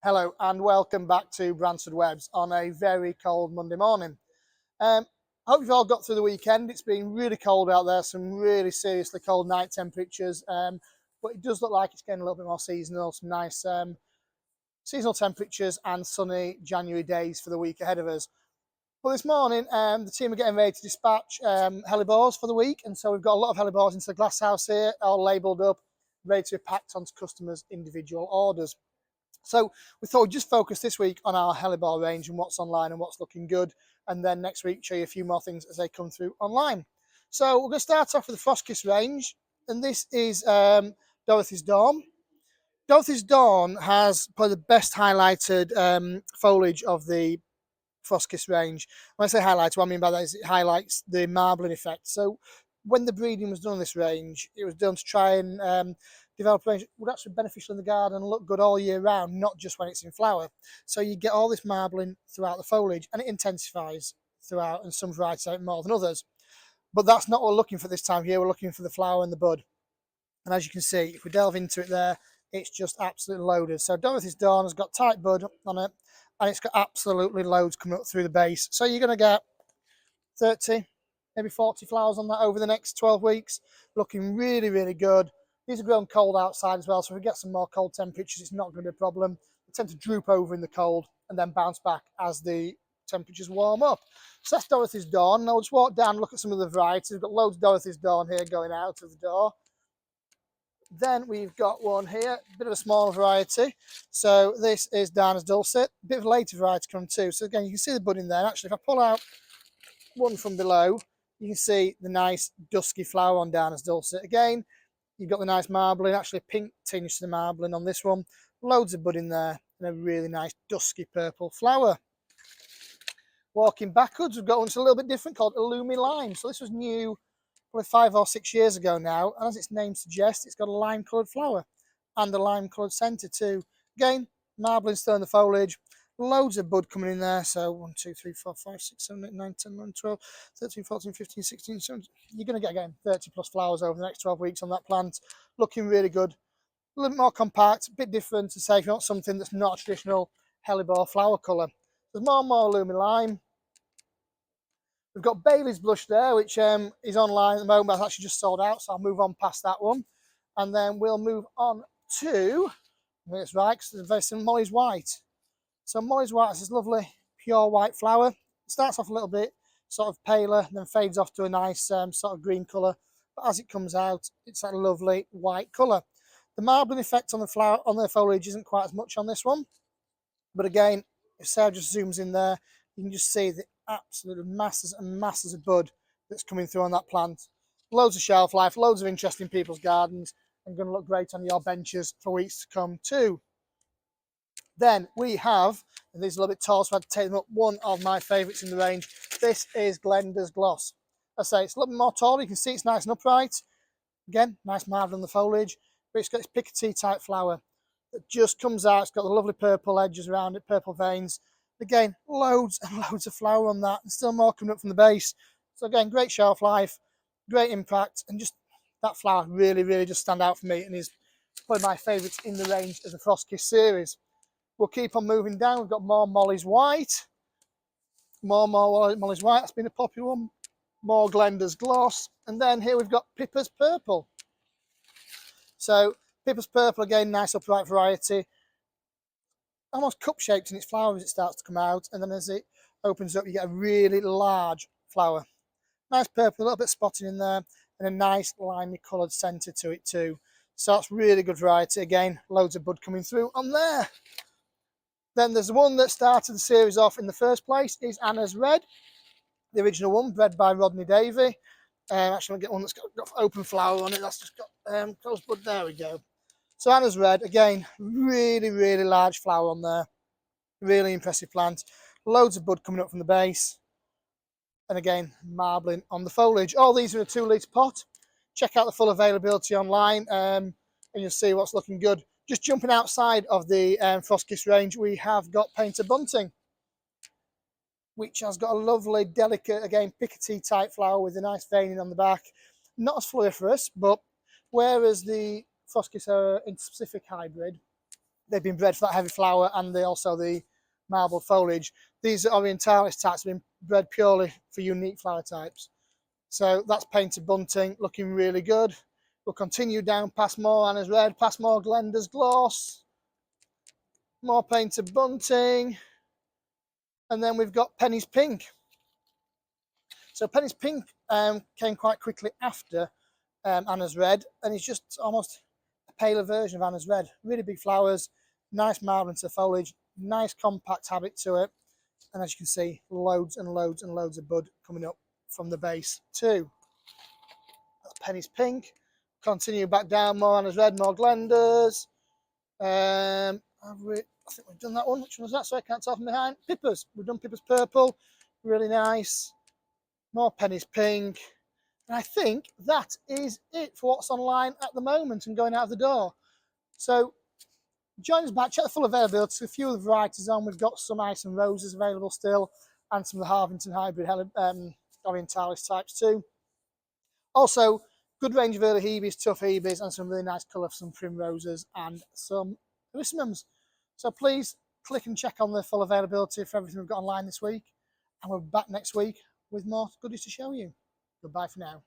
Hello and welcome back to Bransford Webs on a very cold Monday morning. I hope you've all got through the weekend. It's been really cold out there, some really seriously cold night temperatures, but it does look like it's getting a little bit more seasonal, some nice seasonal temperatures and sunny January days for the week ahead of us. Well, this morning, the team are getting ready to dispatch hellebores for the week, and so we've got a lot of hellebores into the glass house here, all labelled up, ready to be packed onto customers' individual orders. So we thought we'd just focus this week on our hellebore range and what's online and what's looking good, and then next week show you a few more things as they come through online. So we're going to start off with the Frostkiss range, and this is Dorothy's Dawn. Dorothy's Dawn has probably the best highlighted foliage of the Frostkiss range. When I say highlights, what I mean by that is it highlights the marbling effect. So when the breeding was done on this range, it was done to try and develop a range that would actually be beneficial in the garden and look good all year round, not just when it's in flower. So you get all this marbling throughout the foliage, and it intensifies throughout, and some varieties out more than others. But that's not what we're looking for this time of year. We're looking for the flower and the bud. And as you can see, if we delve into it there, it's just absolutely loaded. So Dorothy's Dawn has got tight bud on it, and it's got absolutely loads coming up through the base. So you're going to get 30, maybe 40 flowers on that over the next 12 weeks. Looking really, really good. These are grown cold outside as well, so if we get some more cold temperatures, it's not going to be a problem. They tend to droop over in the cold and then bounce back as the temperatures warm up. So that's Dorothy's Dawn. Now we'll just walk down and look at some of the varieties. We've got loads of Dorothy's Dawn here going out of the door. Then we've got one here, a bit of a smaller variety. So this is Dana's Dulcet, a bit of a later variety coming too. So again, you can see the bud in there. Actually, if I pull out one from below, you can see the nice dusky flower on Dana's Dulcet. Again, you've got the nice marbling, actually a pink tinge to the marbling on this one. Loads of bud in there and a really nice dusky purple flower. Walking backwards, we've got one that's a little bit different called Illumi Lime. So this was new probably 5 or 6 years ago now, and as its name suggests, it's got a lime coloured flower and a lime coloured centre too. Again, marbling still in the foliage, loads of bud coming in there. So 1, 2, 3, 4, 5, 6, 7, 8, 9, 10, 11, 12, 13, 14, 15, 16, 17. You're going to get again 30 plus flowers over the next 12 weeks on that plant. Looking really good, a little bit more compact, a bit different to say if you want something that's not a traditional hellebore flower colour. There's more and more Illumi Lime. We've got Bailey's Blush there, which is online at the moment, but it's actually just sold out, so I'll move on past that one. And then we'll move on to, I think it's right, because it's very similar, Molly's White. So Molly's White is this lovely, pure white flower. It starts off a little bit sort of paler, and then fades off to a nice sort of green colour. But as it comes out, it's that lovely white colour. The marbling effect on the flower, on the foliage isn't quite as much on this one. But again, if Sarah just zooms in there, you can just see the absolute masses and masses of bud that's coming through on that plant. Loads of shelf life, loads of interest in people's gardens, and going to look great on your benches for weeks to come too. Then we have, and these are a little bit tall, so I had to take them up, one of my favourites in the range. This is Glenda's Gloss. I say it's a little bit more tall. You can see it's nice and upright. Again, nice marble on the foliage, but it's got this picotee type flower that just comes out. It's got the lovely purple edges around it, purple veins. Again, loads and loads of flower on that, and still more coming up from the base. So again, great shelf life, great impact, and just that flower really, really just stand out for me, and is probably my favourites in the range of the Frostkiss series. We'll keep on moving down. We've got more Molly's White. More Molly's White. That's been a popular one. More Glenda's Gloss. And then here we've got Pippa's Purple. So Pippa's Purple, again, nice upright variety. Almost cup-shaped in its flower as it starts to come out. And then as it opens up, you get a really large flower. Nice purple, a little bit spotted in there. And a nice limey coloured centre to it too. So that's really good variety. Again, loads of bud coming through on there. Then there's the one that started the series off in the first place, is Anna's Red, the original one, bred by Rodney Davey. Actually, I'll get one that's got open flower on it. That's just got closed bud. There we go. So Anna's Red, again, really, really large flower on there. Really impressive plant. Loads of bud coming up from the base. And again, marbling on the foliage. All these are in a 2-litre pot. Check out the full availability online, and you'll see what's looking good. Just jumping outside of the Frostkiss range, we have got Painter Bunting, which has got a lovely, delicate, again, picotee type flower with a nice veining on the back. Not as floriferous, but whereas the Frostkiss are interspecific hybrid, they've been bred for that heavy flower, and also the marbled foliage. These orientalis types have been bred purely for unique flower types. So that's painted bunting, looking really good. We'll continue down past more Anna's Red, past more Glenda's Gloss, more painted bunting, and then we've got Penny's Pink. So Penny's Pink came quite quickly after Anna's Red, and it's just almost a paler version of Anna's Red. Really big flowers, nice marbling to foliage, nice compact habit to it, and as you can see, loads and loads and loads of bud coming up from the base too. That's Penny's Pink. Continue back down, more Anna's Red, more Glenda's. I think we've done that one. Which one was that? So I can't tell from behind. Pippers. We've done Pippers Purple. Really nice. More Penny's Pink. And I think that is it for what's online at the moment and going out of the door. So join us back, check the full availability. A few of the varieties on. We've got some ice and roses available still, and some of the Harvington hybrid orientalis types too. Also, good range of early Hebes, tough Hebes, and some really nice colour for some primroses and some Arissimums. So please click and check on the full availability for everything we've got online this week. And we're back next week with more goodies to show you. Goodbye for now.